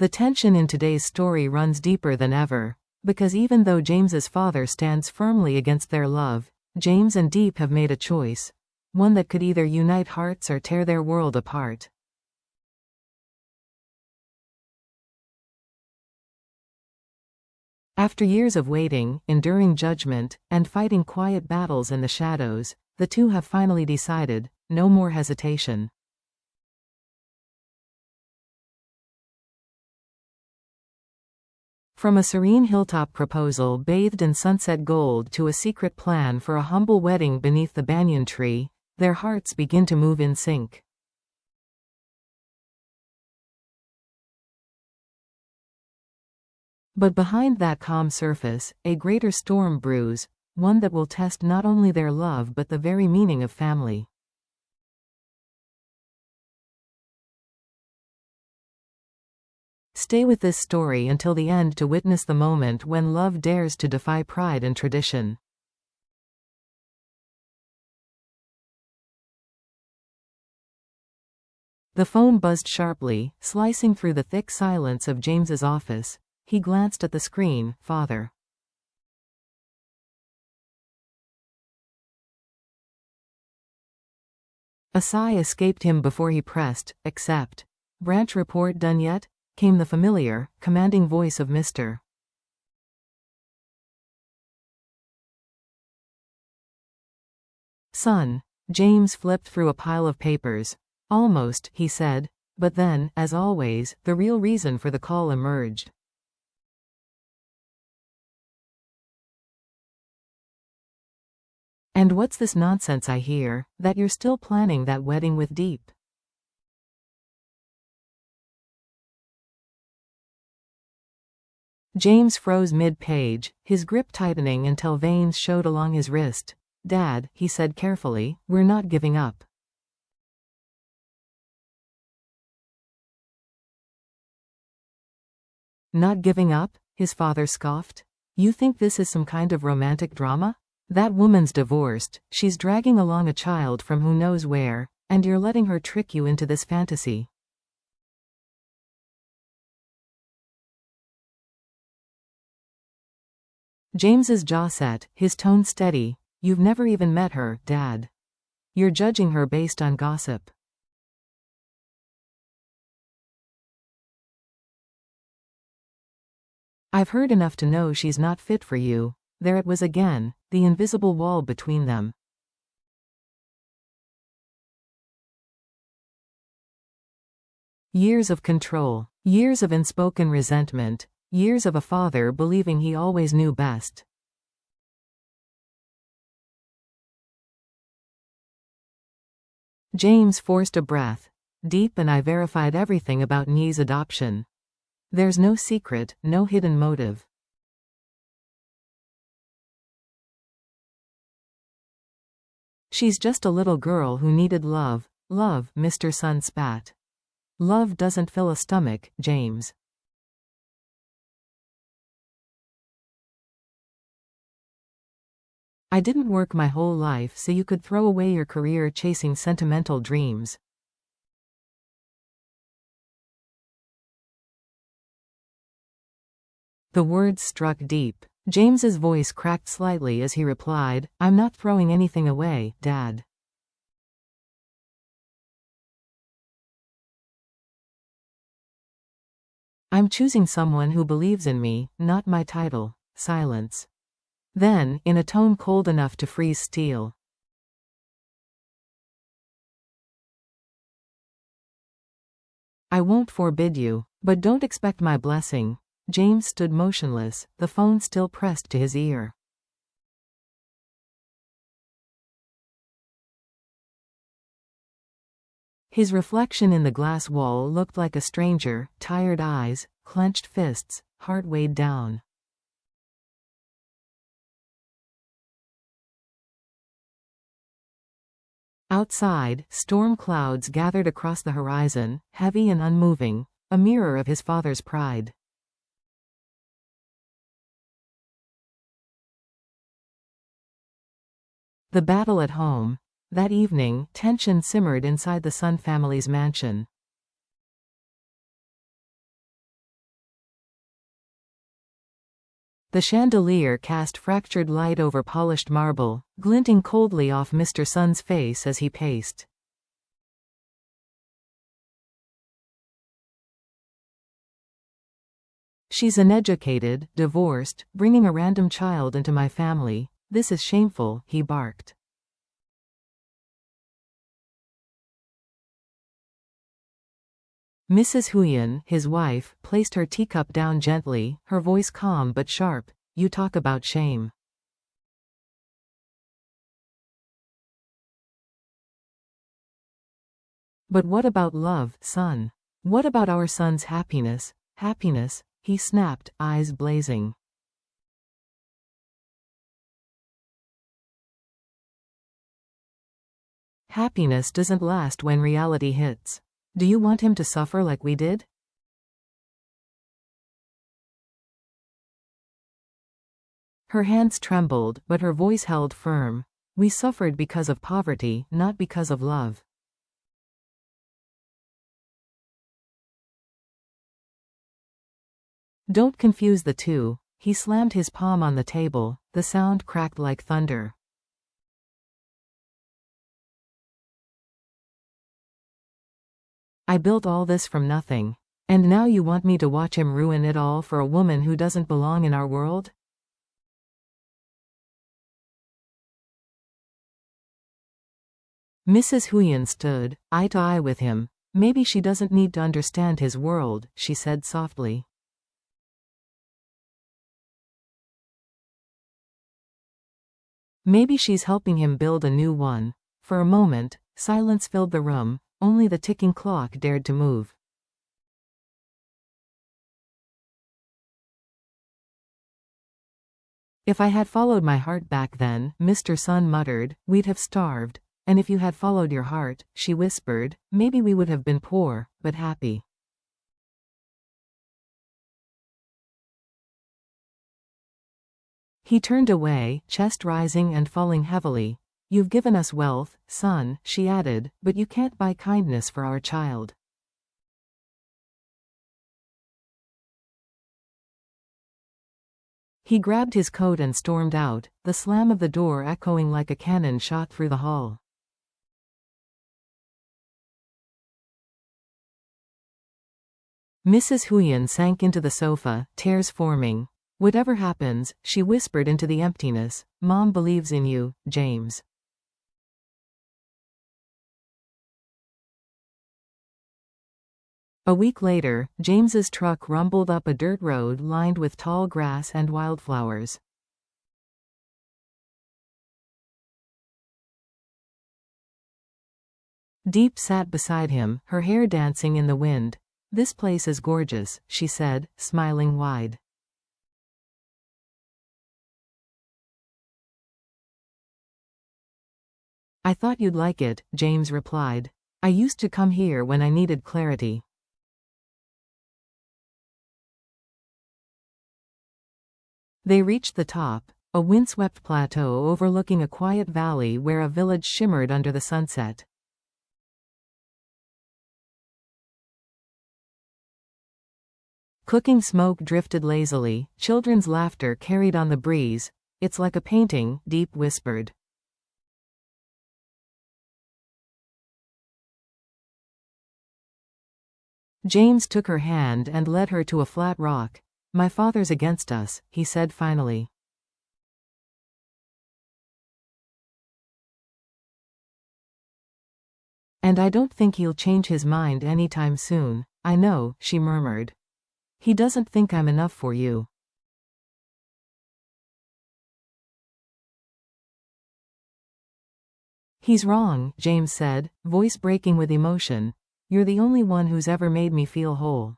The tension in today's story runs deeper than ever, because even though James's father stands firmly against their love, James and Diep have made a choice, one that could either unite hearts or tear their world apart. After years of waiting, enduring judgment, and fighting quiet battles in the shadows, the two have finally decided, no more hesitation. From a serene hilltop proposal bathed in sunset gold to a secret plan for a humble wedding beneath the banyan tree, their hearts begin to move in sync. But behind that calm surface, a greater storm brews, one that will test not only their love but the very meaning of family. Stay with this story until the end to witness the moment when love dares to defy pride and tradition. The phone buzzed sharply, slicing through the thick silence of James's office. He glanced at the screen. Father. A sigh escaped him before he pressed accept. Branch report done yet? Came the familiar, commanding voice of Mr. Son. James flipped through a pile of papers. Almost, he said, but then, as always, the real reason for the call emerged. And what's this nonsense I hear, that you're still planning that wedding with Diep? James froze mid-page, his grip tightening until veins showed along his wrist. Dad, he said carefully, we're not giving up. Not giving up? His father scoffed. You think this is some kind of romantic drama? That woman's divorced, she's dragging along a child from who knows where, and you're letting her trick you into this fantasy. James's jaw set, his tone steady. You've never even met her, Dad. You're judging her based on gossip. I've heard enough to know she's not fit for you. There it was again, the invisible wall between them. Years of control, years of unspoken resentment, years of a father believing he always knew best. James forced a breath. Diep and I verified everything about Nye's adoption. There's no secret, no hidden motive. She's just a little girl who needed love. Love, Mr. Sun spat. Love doesn't fill a stomach, James. I didn't work my whole life so you could throw away your career chasing sentimental dreams. The words struck deep. James's voice cracked slightly as he replied, I'm not throwing anything away, Dad. I'm choosing someone who believes in me, not my title. Silence. Then, in a tone cold enough to freeze steel. I won't forbid you, but don't expect my blessing. James stood motionless, the phone still pressed to his ear. His reflection in the glass wall looked like a stranger, tired eyes, clenched fists, heart weighed down. Outside, storm clouds gathered across the horizon, heavy and unmoving, a mirror of his father's pride. The battle at home. That evening, tension simmered inside the Sun family's mansion. The chandelier cast fractured light over polished marble, glinting coldly off Mr. Sun's face as he paced. She's uneducated, divorced, bringing a random child into my family. This is shameful, he barked. Mrs. Huyen, his wife, placed her teacup down gently, her voice calm but sharp. You talk about shame. But what about love, son? What about our son's happiness? Happiness, he snapped, eyes blazing. Happiness doesn't last when reality hits. Do you want him to suffer like we did? Her hands trembled, but her voice held firm. We suffered because of poverty, not because of love. Don't confuse the two. He slammed his palm on the table. The sound cracked like thunder. I built all this from nothing. And now you want me to watch him ruin it all for a woman who doesn't belong in our world? Mrs. Huyen stood, eye to eye with him. Maybe she doesn't need to understand his world, she said softly. Maybe she's helping him build a new one. For a moment, silence filled the room. Only the ticking clock dared to move. If I had followed my heart back then, Mr. Sun muttered, we'd have starved. And if you had followed your heart, she whispered, maybe we would have been poor, but happy. He turned away, chest rising and falling heavily. You've given us wealth, son, she added, but you can't buy kindness for our child. He grabbed his coat and stormed out, the slam of the door echoing like a cannon shot through the hall. Mrs. Huyen sank into the sofa, tears forming. Whatever happens, she whispered into the emptiness, Mom believes in you, James. A week later, James's truck rumbled up a dirt road lined with tall grass and wildflowers. Diep sat beside him, her hair dancing in the wind. This place is gorgeous, she said, smiling wide. I thought you'd like it, James replied. I used to come here when I needed clarity. They reached the top, a windswept plateau overlooking a quiet valley where a village shimmered under the sunset. Cooking smoke drifted lazily, children's laughter carried on the breeze. It's like a painting, Diep whispered. James took her hand and led her to a flat rock. My father's against us, he said finally. And I don't think he'll change his mind anytime soon. I know, she murmured. He doesn't think I'm enough for you. He's wrong, James said, voice breaking with emotion. You're the only one who's ever made me feel whole.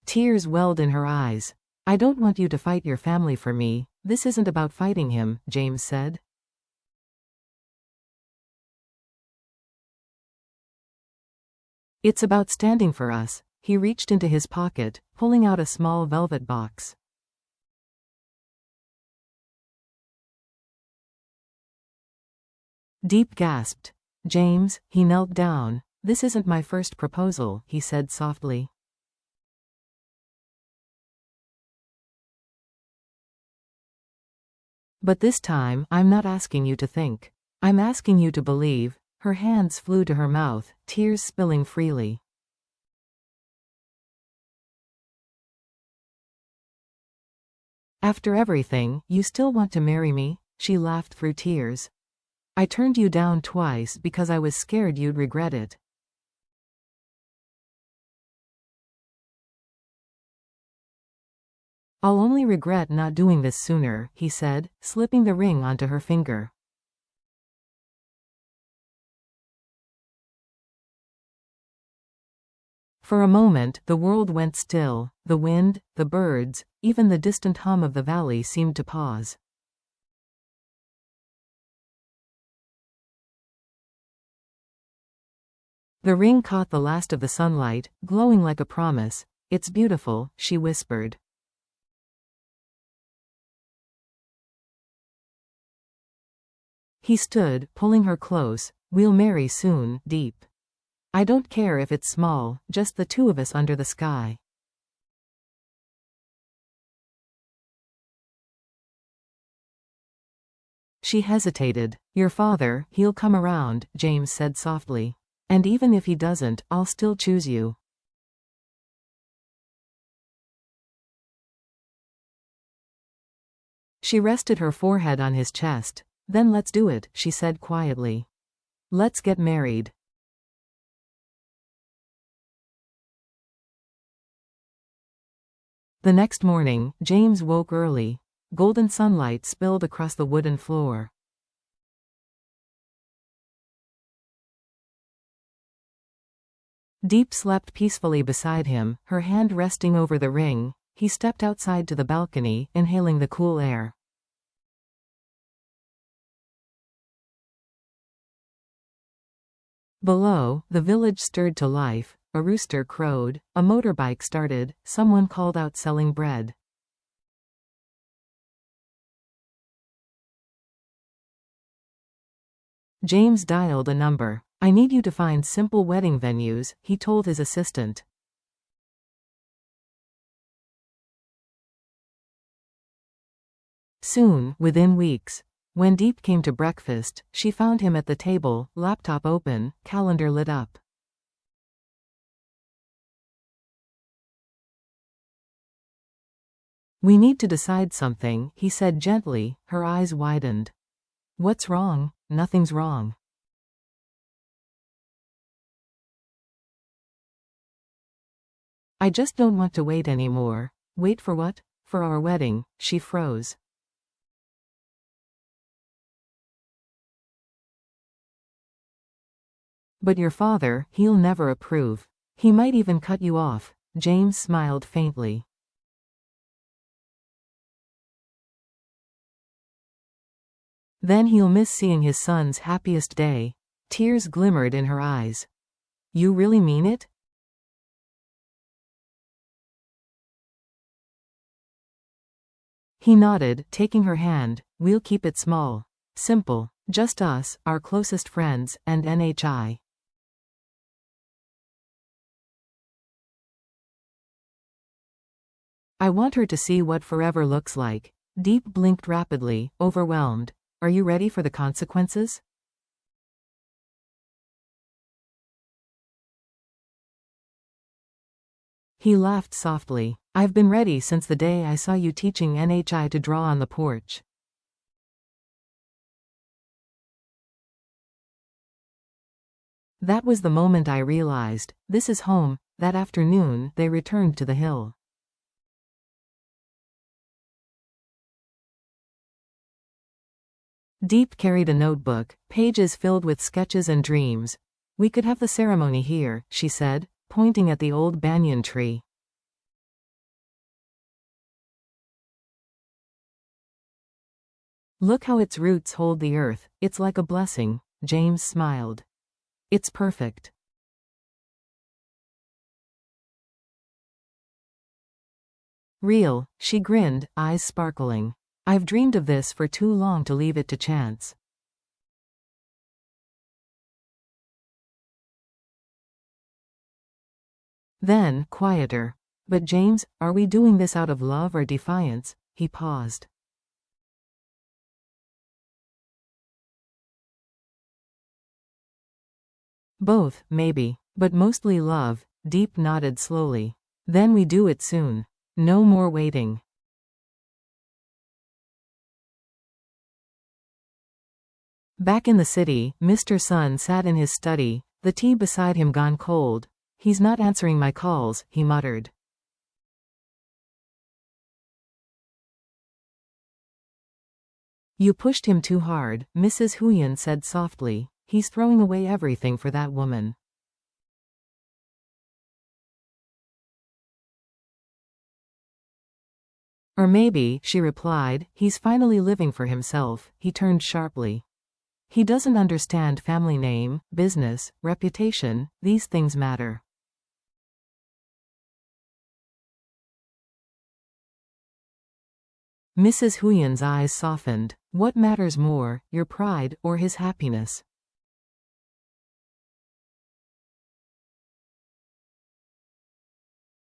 Tears welled in her eyes. I don't want you to fight your family for me. This isn't about fighting him, James said. It's about standing for us. He reached into his pocket, pulling out a small velvet box. Diep gasped. James, he knelt down. This isn't my first proposal, he said softly. But this time, I'm not asking you to think. I'm asking you to believe. Her hands flew to her mouth, tears spilling freely. After everything, you still want to marry me? She laughed through tears. I turned you down twice because I was scared you'd regret it. I'll only regret not doing this sooner, he said, slipping the ring onto her finger. For a moment, the world went still. The wind, the birds, even the distant hum of the valley seemed to pause. The ring caught the last of the sunlight, glowing like a promise. It's beautiful, she whispered. He stood, pulling her close. We'll marry soon, Deep. I don't care if it's small, just the two of us under the sky. She hesitated. Your father, he'll come around, James said softly. And even if he doesn't, I'll still choose you. She rested her forehead on his chest. Then let's do it, she said quietly. Let's get married. The next morning, James woke early. Golden sunlight spilled across the wooden floor. Deep slept peacefully beside him, her hand resting over the ring. He stepped outside to the balcony, inhaling the cool air. Below, the village stirred to life. A rooster crowed, a motorbike started, someone called out selling bread. James dialed a number. I need you to find simple wedding venues, he told his assistant. Soon, within weeks. When Deep came to breakfast, she found him at the table, laptop open, calendar lit up. We need to decide something, he said gently, her eyes widened. What's wrong? Nothing's wrong. I just don't want to wait anymore. Wait for what? For our wedding, she froze. But your father, he'll never approve. He might even cut you off. James smiled faintly. Then he'll miss seeing his son's happiest day. Tears glimmered in her eyes. You really mean it? He nodded, taking her hand. We'll keep it small. Simple. Just us, our closest friends, and NHI. I want her to see what forever looks like. Deep blinked rapidly, overwhelmed. Are you ready for the consequences? He laughed softly. I've been ready since the day I saw you teaching NHI to draw on the porch. That was the moment I realized, this is home. That afternoon, they returned to the hill. Deep carried a notebook, pages filled with sketches and dreams. We could have the ceremony here, she said, pointing at the old banyan tree. Look how its roots hold the earth, it's like a blessing, James smiled. It's perfect. Real, she grinned, eyes sparkling. I've dreamed of this for too long to leave it to chance. Then, quieter. But James, are we doing this out of love or defiance? He paused. Both, maybe. But mostly love. Deep nodded slowly. Then we do it soon. No more waiting. Back in the city, Mr. Sun sat in his study, the tea beside him gone cold. He's not answering my calls, he muttered. You pushed him too hard, Mrs. Huyen said softly. He's throwing away everything for that woman. Or maybe, she replied, he's finally living for himself. He turned sharply. He doesn't understand family name, business, reputation, these things matter. Mrs. Huyen's eyes softened. What matters more, your pride, or his happiness?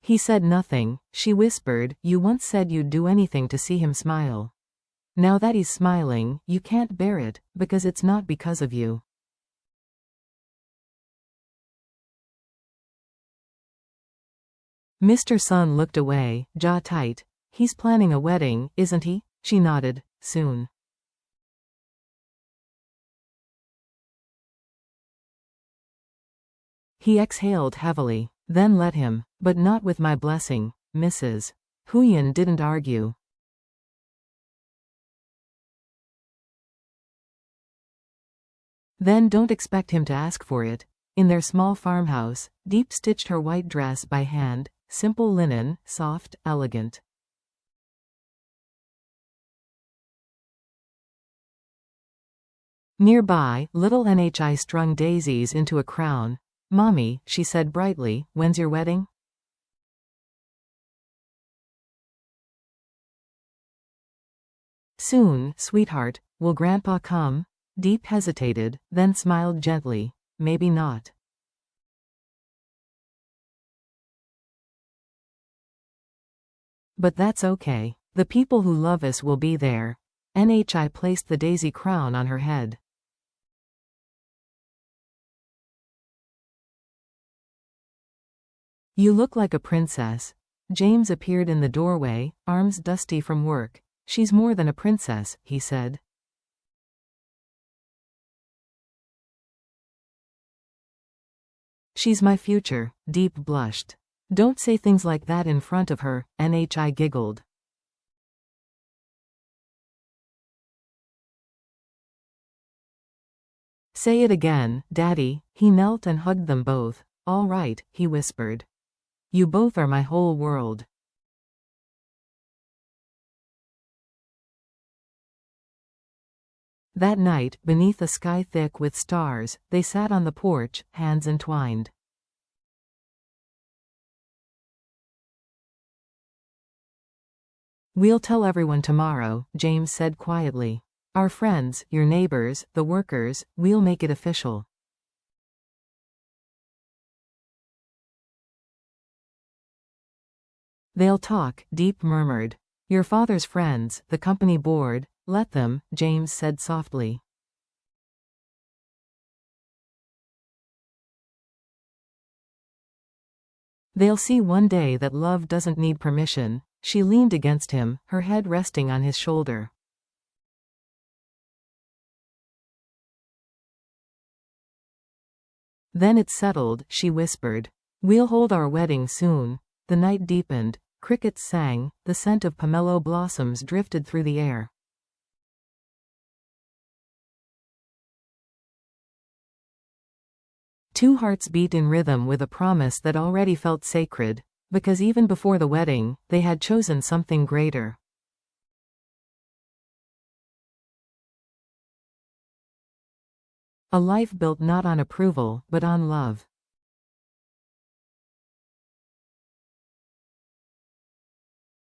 He said nothing. She whispered, you once said you'd do anything to see him smile. Now that he's smiling, you can't bear it, because it's not because of you. Mr. Sun looked away, jaw tight. He's planning a wedding, isn't he? She nodded. Soon. He exhaled heavily. Then let him. But not with my blessing, Mrs. Huyen didn't argue. Then don't expect him to ask for it. In their small farmhouse, Deep stitched her white dress by hand, simple linen, soft, elegant. Nearby, little Nhi strung daisies into a crown. Mommy, she said brightly, when's your wedding? Soon, sweetheart. Will Grandpa come? Deep hesitated, then smiled gently. Maybe not. But that's okay. The people who love us will be there. Nhi placed the daisy crown on her head. You look like a princess. James appeared in the doorway, arms dusty from work. She's more than a princess, he said. She's my future, Deep blushed. Don't say things like that in front of her, Nhi giggled. Say it again, Daddy. He knelt and hugged them both. All right, he whispered. You both are my whole world. That night, beneath a sky thick with stars, they sat on the porch, hands entwined. We'll tell everyone tomorrow, James said quietly. Our friends, your neighbors, the workers, we'll make it official. They'll talk, Deep murmured. Your father's friends, the company board, let them, James said softly. They'll see one day that love doesn't need permission. She leaned against him, her head resting on his shoulder. Then it's settled, she whispered. We'll hold our wedding soon. The night deepened. Crickets sang, the scent of pomelo blossoms drifted through the air. Two hearts beat in rhythm with a promise that already felt sacred, because even before the wedding, they had chosen something greater. A life built not on approval, but on love.